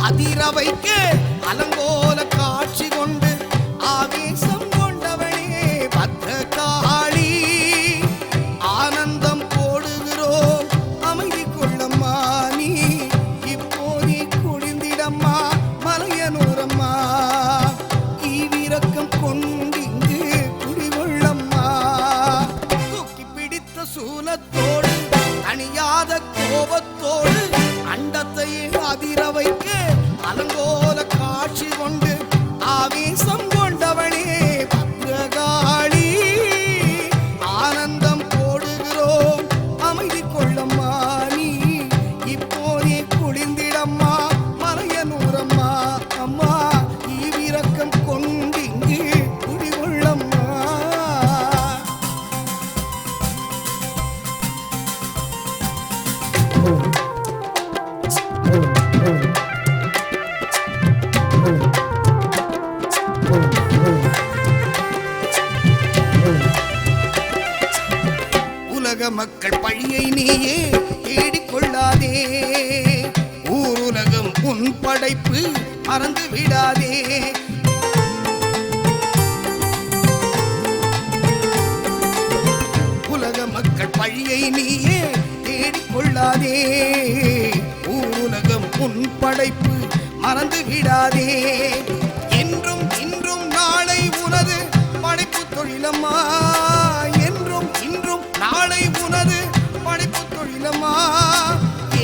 அதிர வைக்க அலங்கோல காட்சி கொண்டு ஆவேசம் கொண்டவனே பத்ரகாளி ஆனந்தம் போடுகிறோம் அமைதி கொள்ளம்மா நீ இப்போதே குளிர்ந்திடம்மா மலையனூரம்மா ஈவிரக்கம் கொண்டிங்கு குடிகொள்ளம்மா தூக்கி பிடித்த சூலத்தோடு தணியாத கோபத்தோடு அண்டத்தையே அதிர வைக்க அலங்கோல காட்சி கொண்டு ஆவேசம் கொண்டவனே பத்ரகாளி ஆனந்தம் போடுகிறோம் அமைதி கொள்ளம்மா நீ இப்போதே குளிர்ந்திடம்மா மலையனூரம்மா அம்மா ஈவிரக்கம் கொண்டிங்கு குடிகொள்ளம்மா உலக மக்கள் பழியை நீயே தேடிக்கொள்ளாதே ஊருலகம் உன் படைப்பு மறந்து விடாதே உலக மக்கள் பழியை நீயே தேடிக்கொள்ளாதே ஊருலகம் உன் படைப்பு மறந்து விடாதே என்றும் இன்றும் நாளை உனது படைப்பு தொழிலம்மா என்றும் இன்றும் நாளை உனது படைப்பு தொழிலம்மா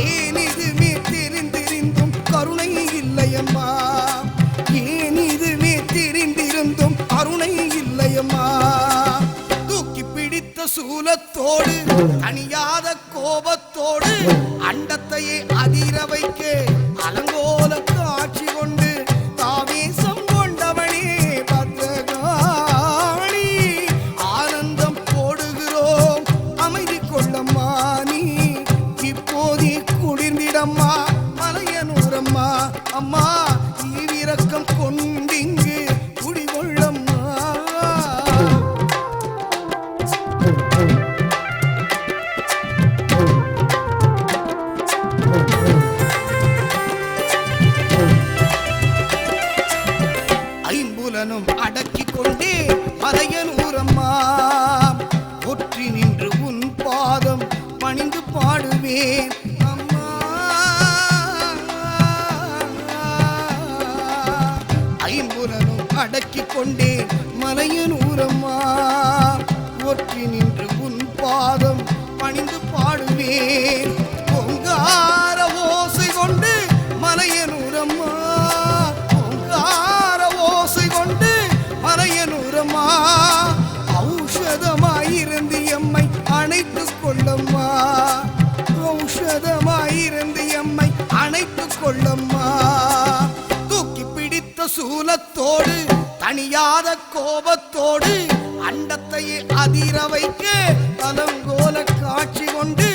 ஏன் இதுவே தெரிந்திருந்தும் கருணை இல்லையம்மா ஏன் இதுவே தெரிந்திருந்தும் கருணை இல்லையம்மா தூக்கி பிடித்த சூலத்தோடு தணியாத கோபத்தோடு அண்டத்தையே அதிர வைக்க அலங்கோல காட்சி கொண்டு ஆவேசம் கொண்டவனே பத்ரகாளி ஆனந்தம் போடுகிறோம் அமைதி கொள்ளம்மா நீ இப்போதே குளிர்ந்திடம்மா மலையனூரம்மா அம்மா ஈவிரக்கம் கொண்டிங்கு குடிகொள்ளம்மா ஐம்புலனும் அடக்கிக் கொண்டே மலையனூரம்மா ஒற்றி நின்று உன் பாதம் பணிந்து பாடுவேன் அம்மா ஐம்புலனும் அடக்கிக் கொண்டே மலையனூரம்மா ஒற்றி நின்று உன் பாதம் பணிந்து பாடுவேன் பொங்கார ஓசை கொண்டு மலையனூரம்மா பொங்கார ஓசை கொண்டு மலையனூரம்மா ஔஷதமாயிருந்து எம்மை அணைத்துக் கொள்ளம்மா ஔஷதமாயிருந்து எம்மை அணைத்துக் கொள்ளம்மா தூக்கி பிடித்த சூலத்தோடு தணியாத கோபத்தோடு அண்டத்தையே அதிர வைக்க அலங்கோல காட்சி கொண்டு